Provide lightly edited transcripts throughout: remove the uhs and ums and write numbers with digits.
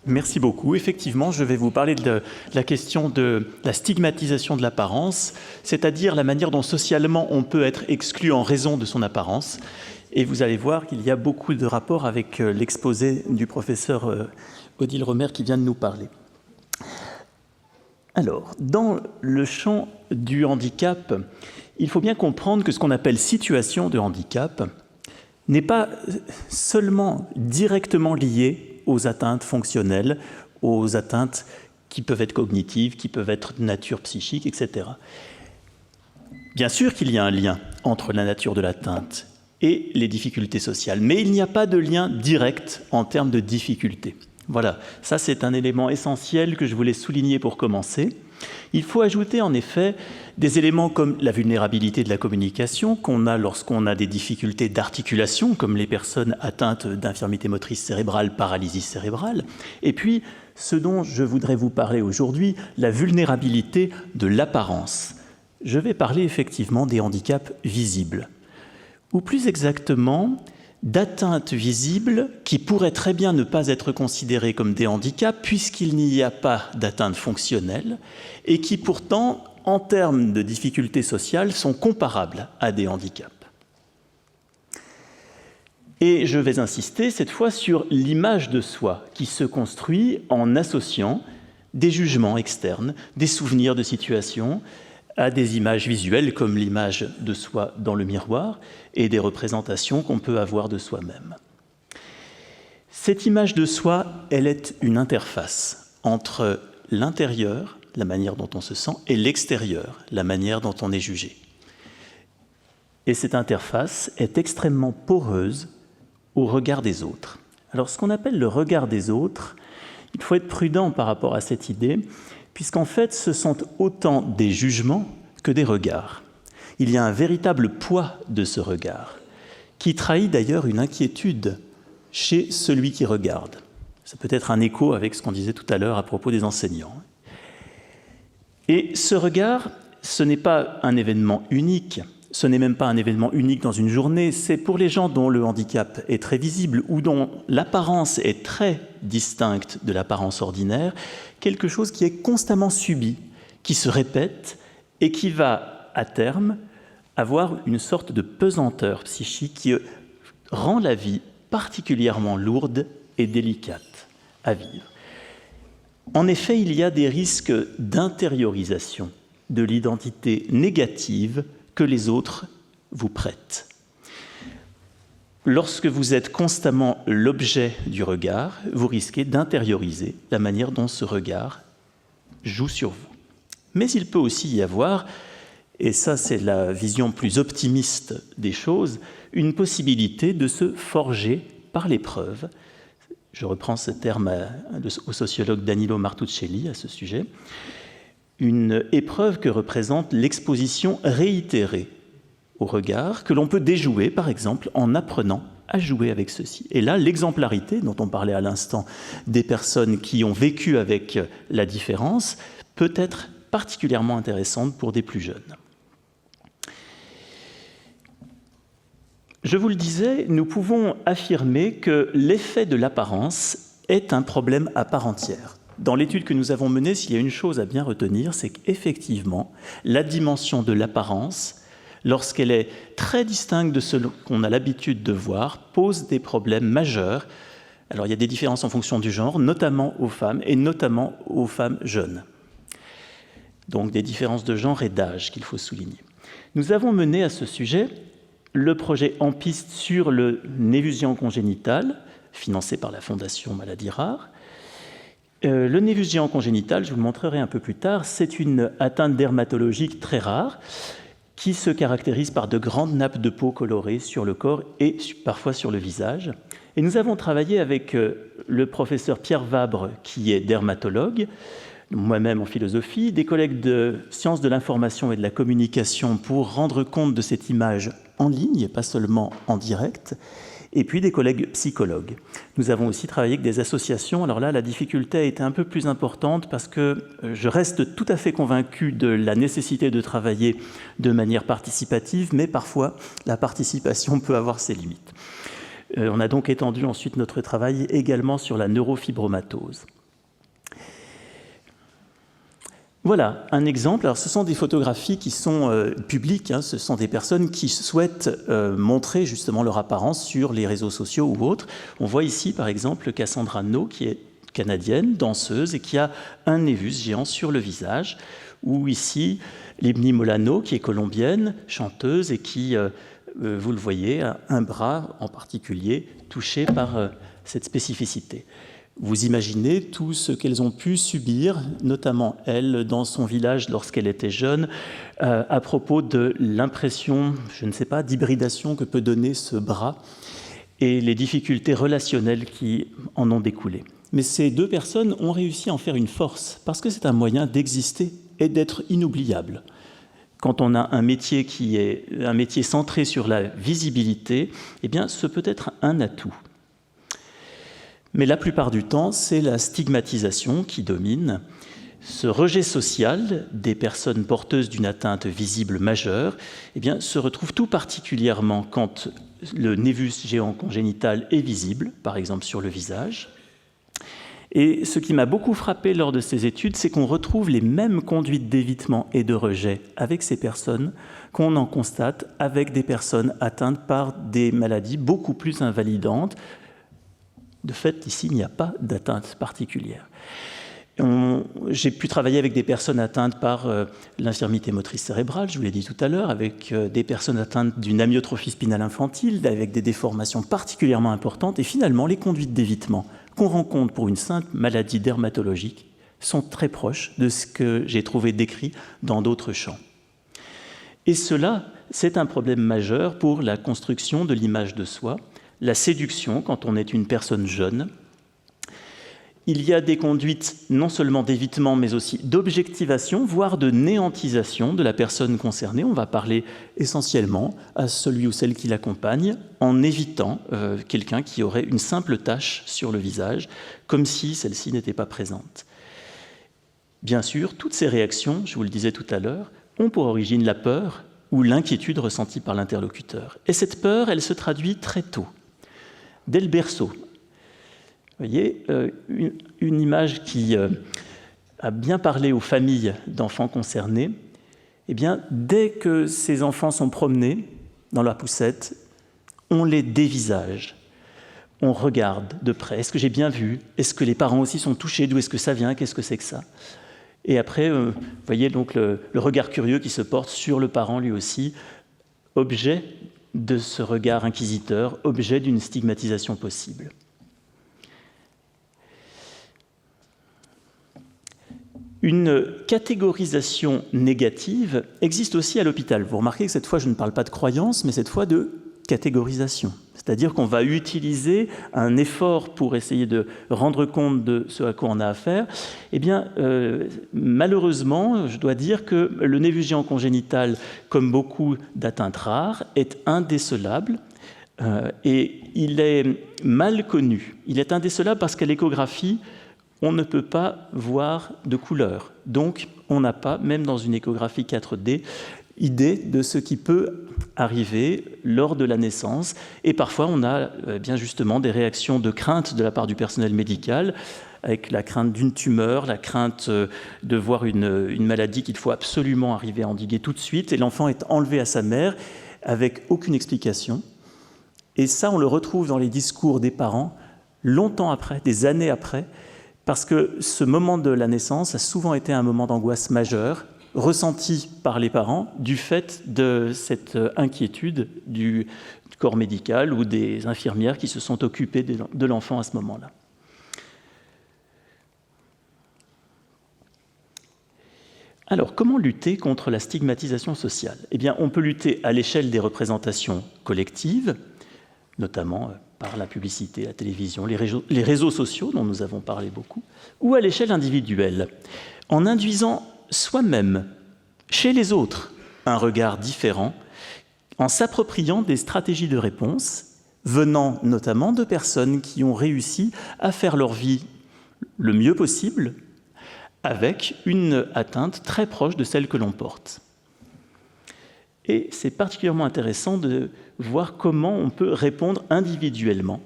Merci beaucoup. Effectivement, je vais vous parler de la question de la stigmatisation de l'apparence, c'est-à-dire la manière dont socialement on peut être exclu en raison de son apparence. Et vous allez voir qu'il y a beaucoup de rapports avec l'exposé du professeur Odile Romer qui vient de nous parler. Alors, dans le champ du handicap, il faut bien comprendre que ce qu'on appelle situation de handicap n'est pas seulement directement lié aux atteintes fonctionnelles, aux atteintes qui peuvent être cognitives, qui peuvent être de nature psychique, etc. Bien sûr qu'il y a un lien entre la nature de l'atteinte et les difficultés sociales, mais il n'y a pas de lien direct en termes de difficultés. Voilà, ça c'est un élément essentiel que je voulais souligner pour commencer. Il faut ajouter en effet des éléments comme la vulnérabilité de la communication qu'on a lorsqu'on a des difficultés d'articulation, comme les personnes atteintes d'infirmité motrice cérébrale, paralysie cérébrale, et puis ce dont je voudrais vous parler aujourd'hui, la vulnérabilité de l'apparence. Je vais parler effectivement des handicaps visibles, ou plus exactement d'atteintes visibles qui pourraient très bien ne pas être considérées comme des handicaps puisqu'il n'y a pas d'atteinte fonctionnelle et qui pourtant, en termes de difficultés sociales, sont comparables à des handicaps. Et je vais insister cette fois sur l'image de soi qui se construit en associant des jugements externes, des souvenirs de situations, à des images visuelles comme l'image de soi dans le miroir et des représentations qu'on peut avoir de soi-même. Cette image de soi, elle est une interface entre l'intérieur, la manière dont on se sent, et l'extérieur, la manière dont on est jugé. Et cette interface est extrêmement poreuse au regard des autres. Alors, ce qu'on appelle le regard des autres, il faut être prudent par rapport à cette idée, puisqu'en fait, ce sont autant des jugements que des regards. Il y a un véritable poids de ce regard, qui trahit d'ailleurs une inquiétude chez celui qui regarde. Ça peut être un écho avec ce qu'on disait tout à l'heure à propos des enseignants. Et ce regard, ce n'est pas un événement unique, ce n'est même pas un événement unique dans une journée, c'est pour les gens dont le handicap est très visible ou dont l'apparence est très distincte de l'apparence ordinaire, quelque chose qui est constamment subi, qui se répète et qui va, à terme, avoir une sorte de pesanteur psychique qui rend la vie particulièrement lourde et délicate à vivre. En effet, il y a des risques d'intériorisation de l'identité négative que les autres vous prêtent. Lorsque vous êtes constamment l'objet du regard, vous risquez d'intérioriser la manière dont ce regard joue sur vous. Mais il peut aussi y avoir, et ça c'est la vision plus optimiste des choses, une possibilité de se forger par l'épreuve. Je reprends ce terme au sociologue Danilo Martuccelli à ce sujet. Une épreuve que représente l'exposition réitérée au regard, que l'on peut déjouer, par exemple, en apprenant à jouer avec ceci. Et là, l'exemplarité, dont on parlait à l'instant, des personnes qui ont vécu avec la différence, peut être particulièrement intéressante pour des plus jeunes. Je vous le disais, nous pouvons affirmer que l'effet de l'apparence est un problème à part entière. Dans l'étude que nous avons menée, s'il y a une chose à bien retenir, c'est qu'effectivement, la dimension de l'apparence, lorsqu'elle est très distincte de ce qu'on a l'habitude de voir, pose des problèmes majeurs. Alors, il y a des différences en fonction du genre, notamment aux femmes, et notamment aux femmes jeunes. Donc, des différences de genre et d'âge qu'il faut souligner. Nous avons mené à ce sujet le projet En Piste sur le névusien congénital, financé par la Fondation Maladies Rares. Le névusien congénital, je vous le montrerai un peu plus tard, c'est une atteinte dermatologique très rare qui se caractérise par de grandes nappes de peau colorées sur le corps et parfois sur le visage. Et nous avons travaillé avec le professeur Pierre Vabre, qui est dermatologue, moi-même en philosophie, des collègues de sciences de l'information et de la communication pour rendre compte de cette image en ligne, pas seulement en direct, et puis des collègues psychologues. Nous avons aussi travaillé avec des associations. Alors là, la difficulté a été un peu plus importante parce que je reste tout à fait convaincu de la nécessité de travailler de manière participative, mais parfois la participation peut avoir ses limites. On a donc étendu ensuite notre travail également sur la neurofibromatose. Voilà un exemple. Alors, ce sont des photographies qui sont publiques, hein. Ce sont des personnes qui souhaitent montrer justement leur apparence sur les réseaux sociaux ou autres. On voit ici par exemple Cassandra No, qui est canadienne, danseuse, et qui a un névus géant sur le visage, ou ici Libni Molano, qui est colombienne, chanteuse, et qui, vous le voyez, a un bras en particulier touché par cette spécificité. Vous imaginez tout ce qu'elles ont pu subir, notamment elle, dans son village lorsqu'elle était jeune, à propos de l'impression, je ne sais pas, d'hybridation que peut donner ce bras et les difficultés relationnelles qui en ont découlé. Mais ces deux personnes ont réussi à en faire une force, parce que c'est un moyen d'exister et d'être inoubliable. Quand on a un métier qui est un métier centré sur la visibilité, eh bien, ce peut être un atout. Mais la plupart du temps, c'est la stigmatisation qui domine. Ce rejet social des personnes porteuses d'une atteinte visible majeure, eh bien, se retrouve tout particulièrement quand le névus géant congénital est visible, par exemple sur le visage. Et ce qui m'a beaucoup frappé lors de ces études, c'est qu'on retrouve les mêmes conduites d'évitement et de rejet avec ces personnes qu'on en constate avec des personnes atteintes par des maladies beaucoup plus invalidantes. De fait, ici, il n'y a pas d'atteinte particulière. J'ai pu travailler avec des personnes atteintes par l'infirmité motrice cérébrale, je vous l'ai dit tout à l'heure, avec des personnes atteintes d'une amyotrophie spinale infantile, avec des déformations particulièrement importantes, et finalement, les conduites d'évitement qu'on rencontre pour une simple maladie dermatologique sont très proches de ce que j'ai trouvé décrit dans d'autres champs. Et cela, c'est un problème majeur pour la construction de l'image de soi, la séduction quand on est une personne jeune. Il y a des conduites non seulement d'évitement, mais aussi d'objectivation, voire de néantisation de la personne concernée. On va parler essentiellement à celui ou celle qui l'accompagne en évitant quelqu'un qui aurait une simple tache sur le visage, comme si celle-ci n'était pas présente. Bien sûr, toutes ces réactions, je vous le disais tout à l'heure, ont pour origine la peur ou l'inquiétude ressentie par l'interlocuteur. Et cette peur, elle se traduit très tôt, dès le berceau. Vous voyez, une image qui a bien parlé aux familles d'enfants concernés. Eh bien, dès que ces enfants sont promenés dans la poussette, on les dévisage. On regarde de près. Est-ce que j'ai bien vu? Est-ce que les parents aussi sont touchés? D'où est-ce que ça vient? Qu'est-ce que c'est que ça? Et après, vous voyez donc le regard curieux qui se porte sur le parent lui aussi, objet de ce regard inquisiteur, objet d'une stigmatisation possible. Une catégorisation négative existe aussi à l'hôpital. Vous remarquez que cette fois, je ne parle pas de croyance, mais cette fois de catégorisation. C'est-à-dire qu'on va utiliser un effort pour essayer de rendre compte de ce à quoi on a affaire. Eh bien, malheureusement, je dois dire que le névus géant congénital, comme beaucoup d'atteintes rares, est indécelable. Et il est mal connu. Il est indécelable parce qu'à l'échographie, on ne peut pas voir de couleur. Donc, on n'a pas, même dans une échographie 4D, idée de ce qui peut arriver lors de la naissance. Et parfois, on a bien justement des réactions de crainte de la part du personnel médical, avec la crainte d'une tumeur, la crainte de voir une maladie qu'il faut absolument arriver à endiguer tout de suite. Et l'enfant est enlevé à sa mère avec aucune explication. Et ça, on le retrouve dans les discours des parents longtemps après, des années après, parce que ce moment de la naissance a souvent été un moment d'angoisse majeure, ressenti par les parents du fait de cette inquiétude du corps médical ou des infirmières qui se sont occupées de l'enfant à ce moment-là. Alors, comment lutter contre la stigmatisation sociale? Eh bien, on peut lutter à l'échelle des représentations collectives, notamment par la publicité, la télévision, les réseaux sociaux dont nous avons parlé beaucoup, ou à l'échelle individuelle, en induisant soi-même, chez les autres, un regard différent, en s'appropriant des stratégies de réponse, venant notamment de personnes qui ont réussi à faire leur vie le mieux possible, avec une atteinte très proche de celle que l'on porte. Et c'est particulièrement intéressant de voir comment on peut répondre individuellement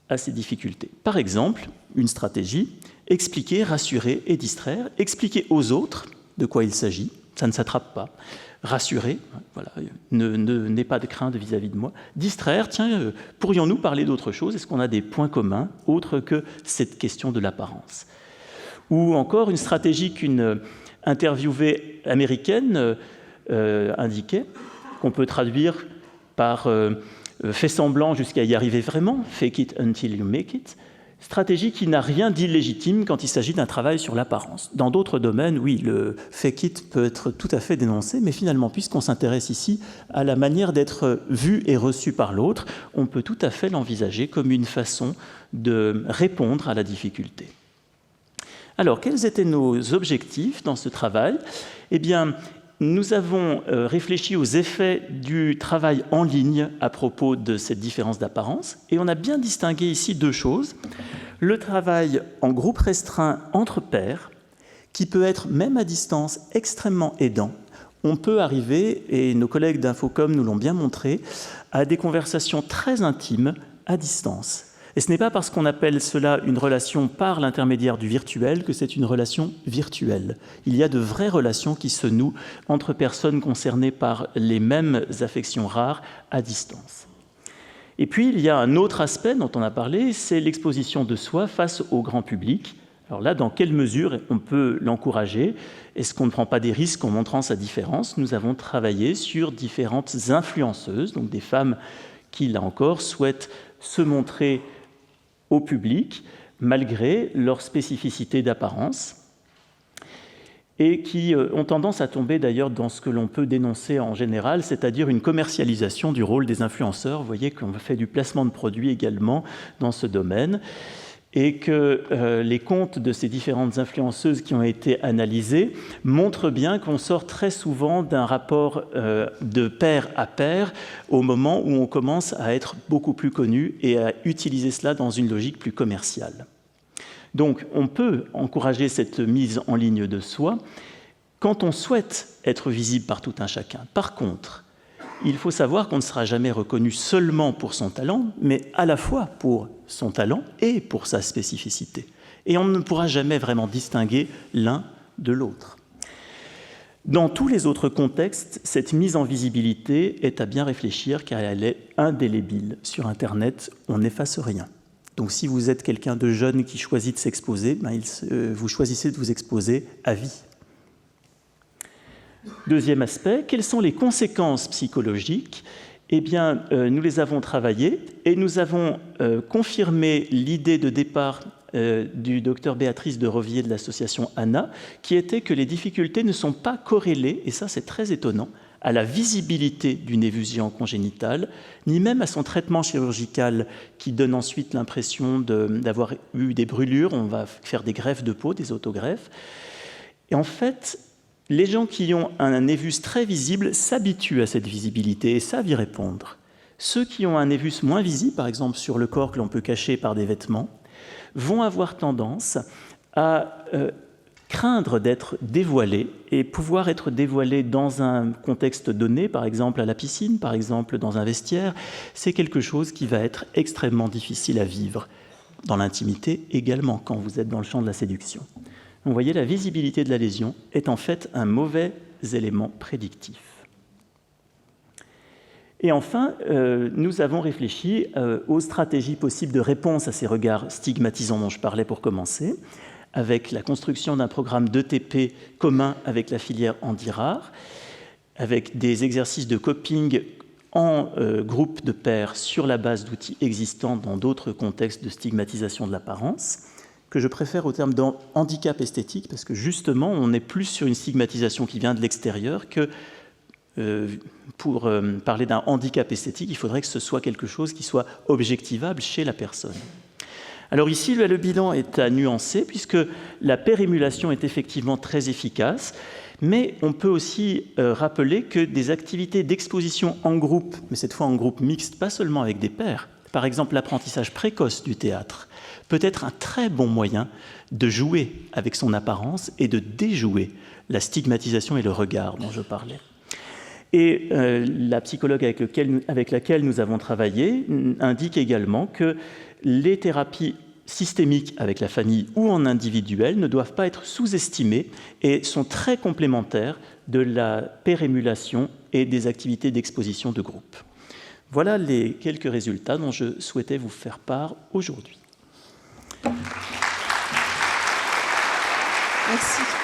à ces difficultés. Par exemple, une stratégie, expliquer, rassurer et distraire, expliquer aux autres de quoi il s'agit, ça ne s'attrape pas, rassurer, voilà, n'aie pas de crainte vis-à-vis de moi, distraire, tiens, pourrions-nous parler d'autre chose? Est-ce qu'on a des points communs autres que cette question de l'apparence? Ou encore une stratégie qu'une interviewée américaine indiquait, qu'on peut traduire par fait semblant jusqu'à y arriver vraiment, fake it until you make it, stratégie qui n'a rien d'illégitime quand il s'agit d'un travail sur l'apparence. Dans d'autres domaines, oui, le fake it peut être tout à fait dénoncé, mais finalement, puisqu'on s'intéresse ici à la manière d'être vu et reçu par l'autre, on peut tout à fait l'envisager comme une façon de répondre à la difficulté. Alors, quels étaient nos objectifs dans ce travail? Eh bien, nous avons réfléchi aux effets du travail en ligne à propos de cette différence d'apparence, et on a bien distingué ici deux choses. Le travail en groupe restreint entre pairs, qui peut être, même à distance, extrêmement aidant. On peut arriver, et nos collègues d'Infocom nous l'ont bien montré, à des conversations très intimes à distance. Et ce n'est pas parce qu'on appelle cela une relation par l'intermédiaire du virtuel que c'est une relation virtuelle. Il y a de vraies relations qui se nouent entre personnes concernées par les mêmes affections rares à distance. Et puis, il y a un autre aspect dont on a parlé, c'est l'exposition de soi face au grand public. Alors là, dans quelle mesure on peut l'encourager? Est-ce qu'on ne prend pas des risques en montrant sa différence? Nous avons travaillé sur différentes influenceuses, donc des femmes qui, là encore, souhaitent se montrer au public, malgré leur spécificité d'apparence, et qui ont tendance à tomber d'ailleurs dans ce que l'on peut dénoncer en général, c'est-à-dire une commercialisation du rôle des influenceurs. Vous voyez qu'on fait du placement de produits également dans ce domaine, et que les comptes de ces différentes influenceuses qui ont été analysés montrent bien qu'on sort très souvent d'un rapport de pair à pair au moment où on commence à être beaucoup plus connu et à utiliser cela dans une logique plus commerciale. Donc on peut encourager cette mise en ligne de soi quand on souhaite être visible par tout un chacun. Par contre, il faut savoir qu'on ne sera jamais reconnu seulement pour son talent, mais à la fois pour son talent et pour sa spécificité. Et on ne pourra jamais vraiment distinguer l'un de l'autre. Dans tous les autres contextes, cette mise en visibilité est à bien réfléchir car elle est indélébile. Sur Internet, on n'efface rien. Donc si vous êtes quelqu'un de jeune qui choisit de s'exposer, vous choisissez de vous exposer à vie. Deuxième aspect, quelles sont les conséquences psychologiques? Eh bien, nous les avons travaillées et nous avons confirmé l'idée de départ du docteur Béatrice de Rovier de l'association ANA, qui était que les difficultés ne sont pas corrélées, et ça c'est très étonnant, à la visibilité d'une éfusion congénitale, ni même à son traitement chirurgical qui donne ensuite l'impression d'avoir eu des brûlures. On va faire des greffes de peau, des autogreffes. Et en fait, les gens qui ont un névus très visible s'habituent à cette visibilité et savent y répondre. Ceux qui ont un névus moins visible, par exemple sur le corps que l'on peut cacher par des vêtements, vont avoir tendance à craindre d'être dévoilés et pouvoir être dévoilés dans un contexte donné, par exemple à la piscine, par exemple dans un vestiaire, c'est quelque chose qui va être extrêmement difficile à vivre, dans l'intimité également, quand vous êtes dans le champ de la séduction. Vous voyez, la visibilité de la lésion est en fait un mauvais élément prédictif. Et enfin, nous avons réfléchi aux stratégies possibles de réponse à ces regards stigmatisants dont je parlais pour commencer, avec la construction d'un programme d'ETP commun avec la filière Handy-Rare, avec des exercices de coping en groupe de pairs sur la base d'outils existants dans d'autres contextes de stigmatisation de l'apparence, que je préfère au terme de handicap esthétique, parce que justement, on est plus sur une stigmatisation qui vient de l'extérieur que pour parler d'un handicap esthétique, il faudrait que ce soit quelque chose qui soit objectivable chez la personne. Alors ici, le bilan est à nuancer, puisque la pérémulation est effectivement très efficace, mais on peut aussi rappeler que des activités d'exposition en groupe, mais cette fois en groupe mixte, pas seulement avec des pairs, par exemple l'apprentissage précoce du théâtre, peut être un très bon moyen de jouer avec son apparence et de déjouer la stigmatisation et le regard dont je parlais. Et la psychologue avec laquelle nous avons travaillé indique également que les thérapies systémiques avec la famille ou en individuel ne doivent pas être sous-estimées et sont très complémentaires de la pérémulation et des activités d'exposition de groupe. Voilà les quelques résultats dont je souhaitais vous faire part aujourd'hui. Merci.